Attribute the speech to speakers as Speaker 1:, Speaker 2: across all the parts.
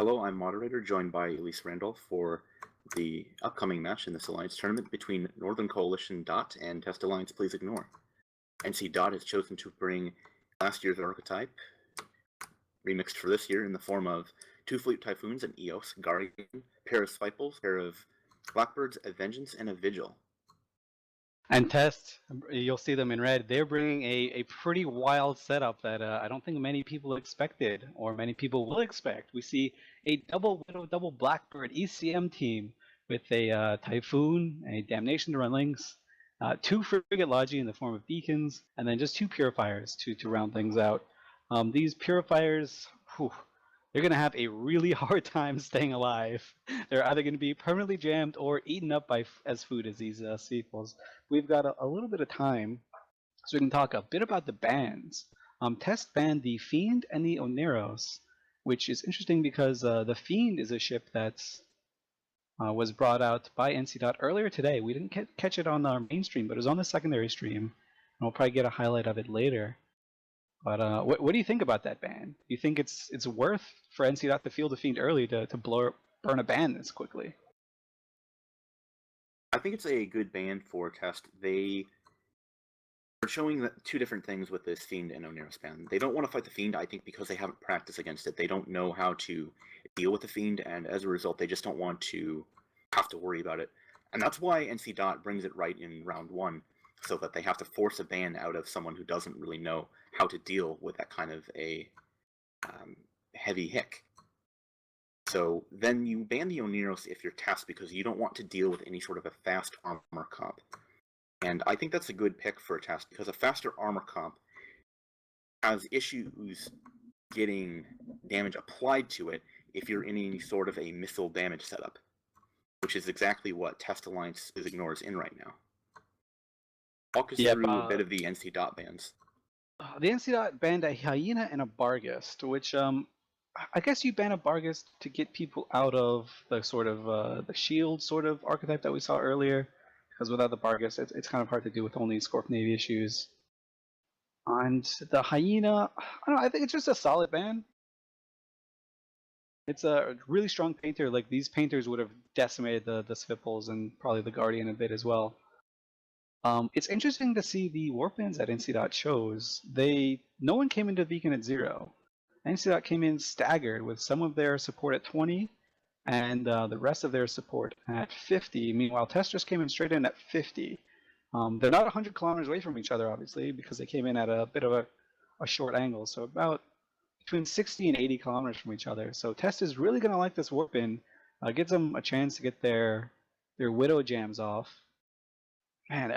Speaker 1: Hello, I'm moderator, joined by Elise Randolph for the upcoming match in this Alliance tournament between Northern Coalition Dot and Test Alliance Please Ignore. NC Dot has chosen to bring last year's archetype, remixed for this year in the form of 2 Fleet Typhoons, an Eos, Guardian, pair of Spiples, pair of Blackbirds, a Vengeance, and a Vigil.
Speaker 2: And Test, you'll see them in red. They're bringing a pretty wild setup that I don't think many people expected, or many people will expect. We see a double Widow, double Blackbird ECM team with a Typhoon, a Damnation to Run Links, 2 Frigate Logi in the form of Beacons, and then just 2 Purifiers to round things out. These Purifiers, they're going to have a really hard time staying alive. They're either going to be permanently jammed or eaten up as food as these sequels. We've got a little bit of time, so we can talk a bit about the bans. Test banned the Fiend and the Oneros, which is interesting because the Fiend is a ship that was brought out by NC Dot earlier today. We didn't catch it on our main stream, but it was on the secondary stream, and we'll probably get a highlight of it later. But what do you think about that ban? Do you think it's worth for NC Dot to field the Fiend early to burn a ban this quickly?
Speaker 1: I think it's a good ban for Test. They are showing 2 different things with this Fiend and Oneros ban. They don't want to fight the Fiend, I think, because they haven't practiced against it. They don't know how to deal with the Fiend, and as a result, they just don't want to have to worry about it. And that's why NC Dot brings it right in round 1, so that they have to force a ban out of someone who doesn't really know how to deal with that kind of a heavy hick. So then you ban the Oneros if you're Test because you don't want to deal with any sort of a fast armor comp. And I think that's a good pick for a Test because a faster armor comp has issues getting damage applied to it if you're in any sort of a missile damage setup, which is exactly what Test Alliance Ignores in right now. Walk us through a bit of the NC Dot bans.
Speaker 2: The NC Dot banned a Hyena and a Barghest, which I guess you ban a Barghest to get people out of the sort of the shield sort of archetype that we saw earlier, because without the Barghest, it's kind of hard to do with only Scorp Navy issues. And the Hyena, I don't know, I think it's just a solid ban. It's a really strong painter. Like, these painters would have decimated the Svipples and probably the Guardian a bit as well. It's interesting to see the warp bans that NC Dot chose. No one came into Beacon at 0. NC Dot came in staggered with some of their support at 20 and the rest of their support at 50. Meanwhile, Test just came in straight in at 50. They're not 100 kilometers away from each other, obviously, because they came in at a bit of a short angle, so about between 60 and 80 kilometers from each other. So Test is really going to like this warp in. Gives them a chance to get their Widow jams off. Man,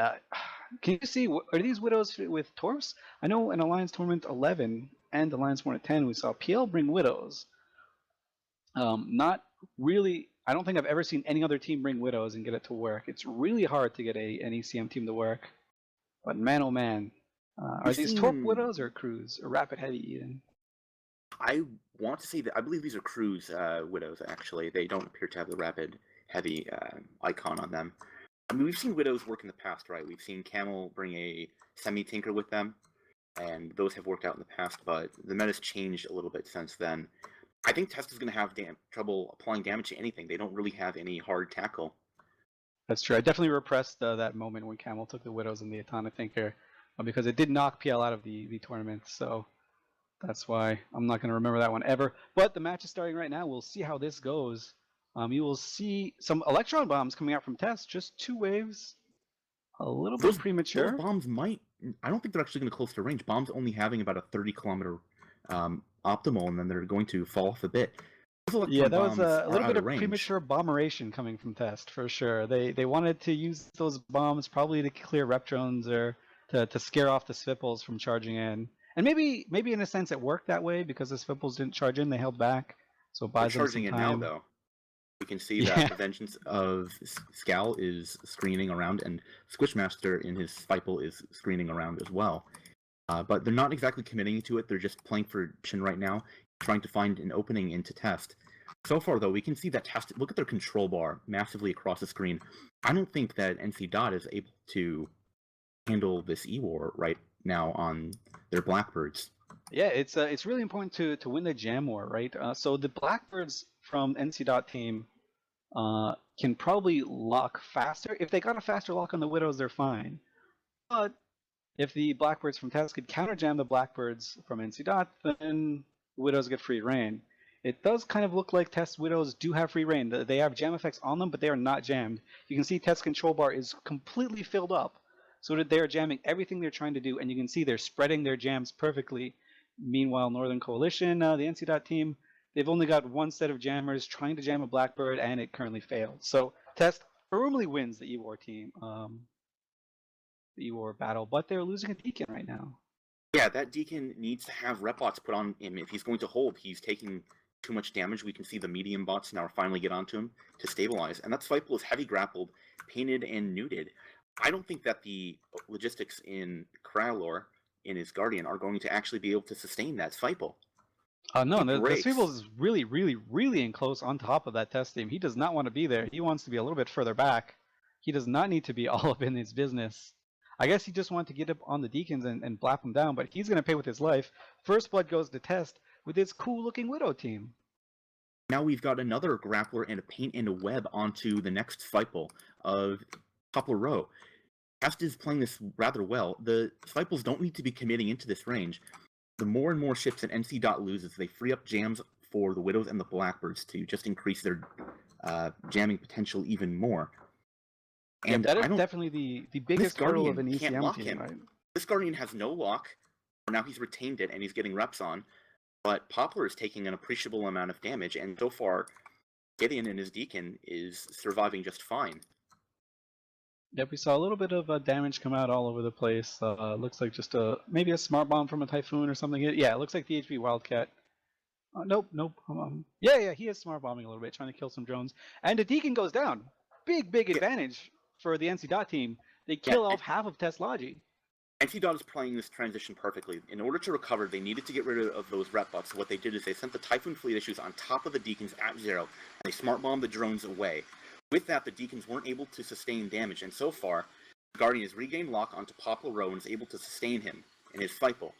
Speaker 2: can you see, are these Widows with Torps? I know in Alliance Tournament 11 and Alliance Tournament 10 we saw PL bring Widows. Not really, I don't think I've ever seen any other team bring Widows and get it to work. It's really hard to get an ECM team to work. But man, oh man. Are these Torp Widows or Cruise? Or Rapid Heavy even?
Speaker 1: I want to say that I believe these are Cruise Widows, actually. They don't appear to have the Rapid Heavy icon on them. I mean, we've seen Widows work in the past, right? We've seen Camel bring a semi-tinker with them, and those have worked out in the past, but the meta's changed a little bit since then. I think Test is going to have trouble applying damage to anything. They don't really have any hard tackle.
Speaker 2: That's true. I definitely repressed that moment when Camel took the Widows and the Atomic Tinker, because it did knock PL out of the tournament, so that's why I'm not going to remember that one ever. But the match is starting right now. We'll see how this goes. You will see some electron bombs coming out from Test, just 2 waves. A little bit premature.
Speaker 1: Those bombs might, I don't think they're actually going to close to range. Bombs only having about a 30-kilometer optimal, and then they're going to fall off a bit.
Speaker 2: Yeah, that was a little bit of premature bomberation coming from Test, for sure. They wanted to use those bombs probably to clear rep drones or to scare off the Svipples from charging in. And maybe in a sense it worked that way because the Svipples didn't charge in, they held back. So it buys them some time.
Speaker 1: They're charging in now, though. We can see that the Vengeance of Scal is screening around, and Squishmaster in his Spipal is screening around as well. But they're not exactly committing to it. They're just playing for Chin right now, trying to find an opening into Test. So far, though, we can see that Test, look at their control bar massively across the screen. I don't think that NC Dot is able to handle this E-War right now on their Blackbirds.
Speaker 2: Yeah, it's really important to win the Jam War, right? So the Blackbirds from NC Dot team can probably lock faster. If they got a faster lock on the Widows, they're fine. But if the Blackbirds from Test could counterjam the Blackbirds from NC Dot, then Widows get free reign. It does kind of look like Test Widows do have free reign. They have jam effects on them, but they are not jammed. You can see Test control bar is completely filled up, so that they are jamming everything they're trying to do, and you can see they're spreading their jams perfectly. Meanwhile, Northern Coalition, the NC Dot team, they've only got one set of jammers trying to jam a Blackbird, and it currently failed. So Test firmly wins the EWAR team. The EWAR battle, but they're losing a Deacon right now.
Speaker 1: Yeah, that Deacon needs to have rep bots put on him. If he's going to hold, he's taking too much damage. We can see the medium bots now finally get onto him to stabilize. And that Spiteful is heavy grappled, painted, and nuded. I don't think that the logistics in Kralor in his Guardian are going to actually be able to sustain that Spiteful.
Speaker 2: No, the Spiteful is really, really, really in close on top of that Test team. He does not want to be there. He wants to be a little bit further back. He does not need to be all up in his business. I guess he just wanted to get up on the Deacons and blap them down, but he's going to pay with his life. First blood goes to Test with his cool-looking Widow team.
Speaker 1: Now we've got another Grappler and a Paint and a Web onto the next Spiteful of Poplar Row. Test is playing this rather well. The Spiteful's don't need to be committing into this range. The more and more ships that NC Dot loses, they free up jams for the Widows and the Blackbirds to just increase their jamming potential even more.
Speaker 2: And that is definitely the biggest hurdle of an ECM team, right?
Speaker 1: This Guardian has no lock. Now he's retained it and he's getting reps on. But Poplar is taking an appreciable amount of damage, and so far, Gideon and his Deacon is surviving just fine.
Speaker 2: Yep, we saw a little bit of damage come out all over the place. Looks like just maybe a smart bomb from a Typhoon or something. Yeah, it looks like the HB Wildcat. Nope. Yeah, he is smart bombing a little bit, trying to kill some drones. And the Deacon goes down. Big advantage for the NC Dot team. They kill off half of Test Logi.
Speaker 1: NC Dot is playing this transition perfectly. In order to recover, they needed to get rid of those rep buffs. So what they did is they sent the Typhoon fleet issues on top of the Deacons at 0, and they smart bombed the drones away. With that, the Deacons weren't able to sustain damage, and so far, the Guardian has regained lock onto Poplar Row and is able to sustain him in his Spiteful.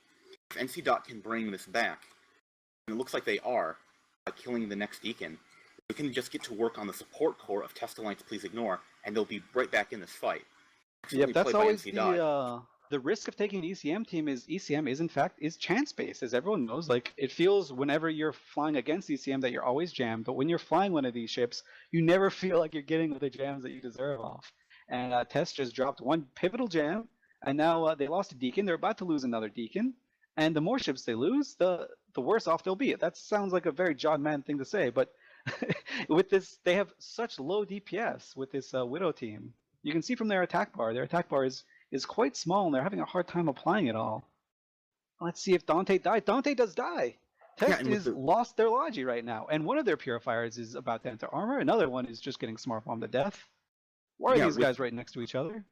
Speaker 1: If NC Dot can bring this back, and it looks like they are, by killing the next Deacon, they can just get to work on the support core of Test Alliance Please Ignore, and they'll be right back in this fight.
Speaker 2: Yep, that's always the risk of taking an ECM team is ECM is in fact chance based, as everyone knows. Like, it feels whenever you're flying against ECM that you're always jammed, but when you're flying one of these ships, you never feel like you're getting the jams that you deserve off. And Test just dropped one pivotal jam, and now they lost a Deacon. They're about to lose another Deacon, and the more ships they lose, the worse off they'll be. That sounds like a very John Madden thing to say, but with this, they have such low DPS with this Widow team. You can see from their attack bar is quite small, and they're having a hard time applying it all. Let's see if Dante died. Dante does die. Test is lost their Logi right now, and one of their Purifiers is about to enter armor. Another one is just getting smart bombed to death. Why are these guys right next to each other?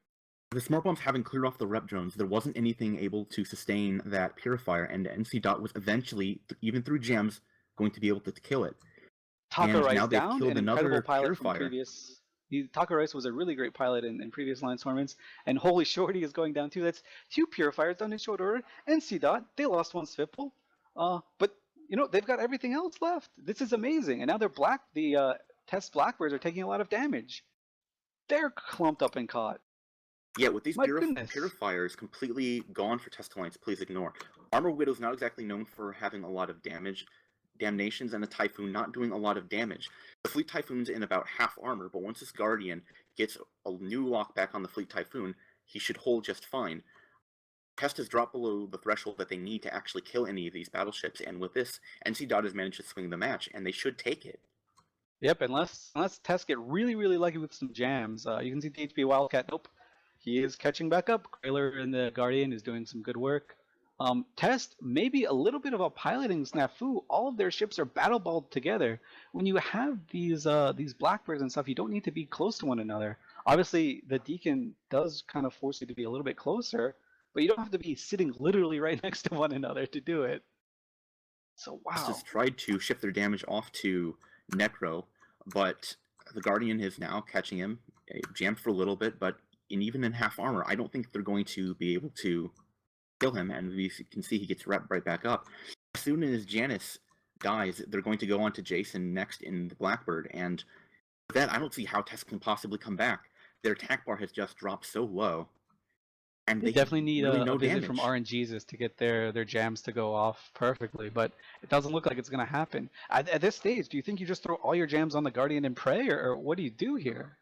Speaker 1: The smart bombs having cleared off the rep drones, there wasn't anything able to sustain that Purifier, and NC Dot was eventually, even through gems, going to be able to kill it.
Speaker 2: Taka Rice down, an incredible pilot from previous. Taka Rice was a really great pilot in previous Alliance tournaments, and Holy Shorty is going down too. That's 2 Purifiers done in short order. NC Dot, they lost one Spiteful, but they've got everything else left. This is amazing, and now the Test Blackbirds are taking a lot of damage. They're clumped up and caught.
Speaker 1: Yeah, with these Purifiers completely gone for Test Alliance, Please Ignore. Armor Widow's not exactly known for having a lot of damnations, and a Typhoon not doing a lot of damage. The Fleet Typhoon's in about half armor, but once this Guardian gets a new lock back on the Fleet Typhoon, he should hold just fine. Test has dropped below the threshold that they need to actually kill any of these battleships, and with this, NC Dot has managed to swing the match, and they should take it.
Speaker 2: Yep, unless Test get really, really lucky with some jams. You can see the HB Wildcat, nope. He is catching back up. Krailer in the Guardian is doing some good work. Test, maybe a little bit of a piloting snafu. All of their ships are battle balled together. When you have these Blackbirds and stuff, you don't need to be close to one another. Obviously, the Deacon does kind of force you to be a little bit closer, but you don't have to be sitting literally right next to one another to do it. So, wow.
Speaker 1: Test has tried to shift their damage off to Necro, but the Guardian is now catching him. Jammed for a little bit, but even in half armor, I don't think they're going to be able to kill him, and we can see he gets right back up. As soon as Janus dies, they're going to go on to Jason next in the Blackbird, and with that, I don't see how Test can possibly come back. Their attack bar has just dropped so low, and
Speaker 2: They
Speaker 1: they have
Speaker 2: definitely need
Speaker 1: really
Speaker 2: a
Speaker 1: no
Speaker 2: visit
Speaker 1: damage.
Speaker 2: from RNGesus to get their jams to go off perfectly, but it doesn't look like it's going to happen. At this stage, do you think you just throw all your jams on the Guardian and pray, or what do you do here?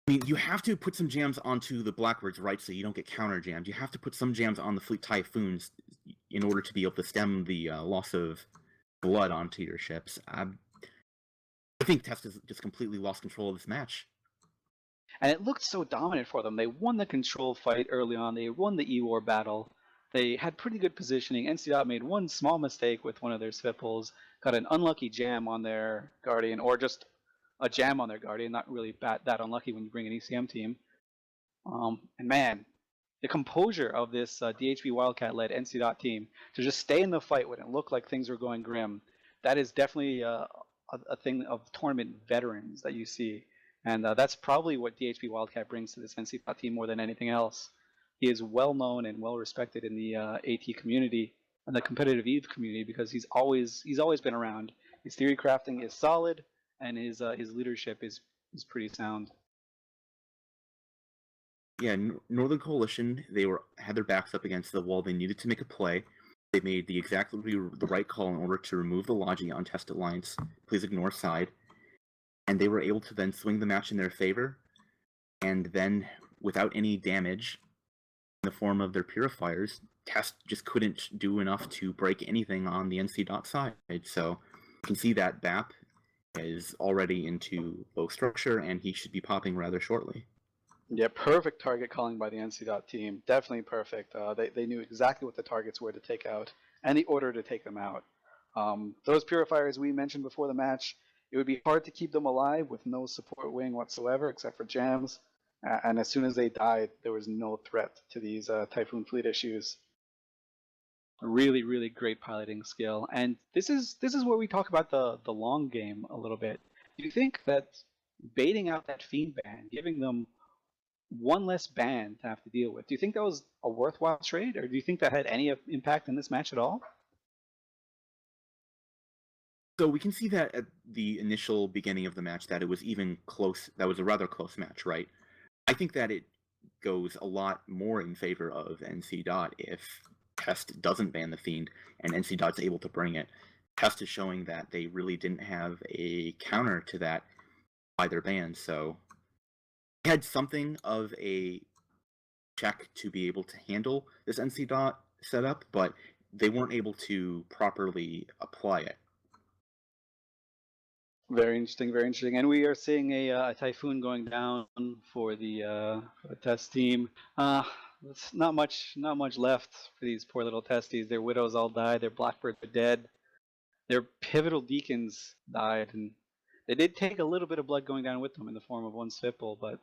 Speaker 1: I mean, you have to put some jams onto the Blackbirds, right, so you don't get counter jammed. You have to put some jams on the Fleet Typhoons in order to be able to stem the loss of blood onto your ships. I think Test has just completely lost control of this match.
Speaker 2: And it looked so dominant for them. They won the control fight early on. They won the E-War battle. They had pretty good positioning. NC made one small mistake with one of their Svipples, got an unlucky jam on their Guardian, or just a jam on their Guardian, not really that unlucky when you bring an ECM team. And man, the composure of this DHB Wildcat-led NC team to just stay in the fight when it looked like things were going grim, that is definitely a thing of tournament veterans that you see. And that's probably what DHB Wildcat brings to this NC team more than anything else. He is well known and well respected in the AT community and the competitive EVE community because he's always been around. His theory crafting is solid, and his leadership is pretty sound.
Speaker 1: Yeah, Northern Coalition, they had their backs up against the wall. They needed to make a play. They made exactly the right call in order to remove the Logi on Test Alliance. Please ignore side. And they were able to then swing the match in their favor. And then, without any damage in the form of their purifiers, Test just couldn't do enough to break anything on the NC dot side. So you can see that BAP is already into low structure, and he should be popping rather shortly.
Speaker 2: Yeah, perfect target calling by the NC team. Definitely perfect. They knew exactly what the targets were to take out and the order to take them out. Those purifiers we mentioned before the match, it would be hard to keep them alive with no support wing whatsoever except for jams. And as soon as they died, there was no threat to these Typhoon fleet issues. Really, really great piloting skill. And this is where we talk about the long game a little bit. Do you think that baiting out that Fiend ban, giving them one less ban to have to deal with, do you think that was a worthwhile trade, or do you think that had any impact in this match at all?
Speaker 1: So we can see that at the initial beginning of the match that it was even close. That was a rather close match, right? I think that it goes a lot more in favor of NC Dot if Test doesn't ban the Fiend and NC Dot's able to bring it. Test is showing that they really didn't have a counter to that by their ban, so they had something of a check to be able to handle this NC Dot setup, but they weren't able to properly apply it.
Speaker 2: Very interesting, very interesting. And we are seeing a Typhoon going down for the test team. It's not much left for these poor little testies. Their widows all died. Their blackbirds are dead. Their pivotal deacons died, and they did take a little bit of blood going down with them in the form of one Svipple, but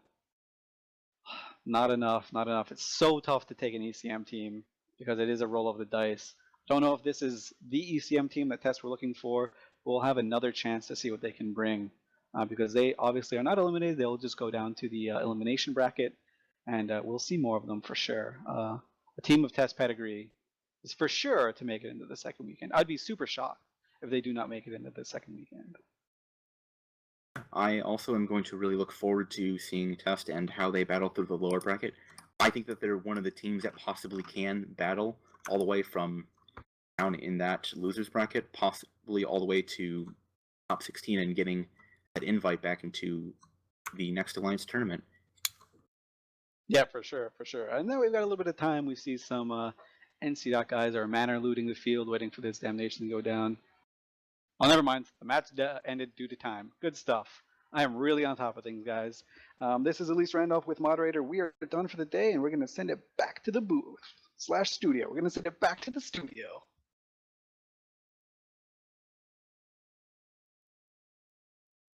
Speaker 2: not enough, not enough. It's so tough to take an ECM team because it is a roll of the dice. Don't know if this is the ECM team that Test were looking for. We'll have another chance to see what they can bring because they obviously are not eliminated. They'll just go down to the elimination bracket, and we'll see more of them for sure. A team of Test pedigree is for sure to make it into the second weekend. I'd be super shocked if they do not make it into the second weekend.
Speaker 1: I also am going to really look forward to seeing Test and how they battle through the lower bracket. I think that they're one of the teams that possibly can battle all the way from down in that losers bracket, possibly all the way to top 16 and getting that invite back into the next Alliance tournament.
Speaker 2: Yeah, for sure, for sure. And then we've got a little bit of time. We see some NC guys are manner looting the field, waiting for this damnation to go down. Oh, never mind. The match ended due to time. Good stuff. I am really on top of things, guys. This is Elise Randolph with moderator. We are done for the day, and we're going to send it back to the booth /studio. We're going to send it back to the studio.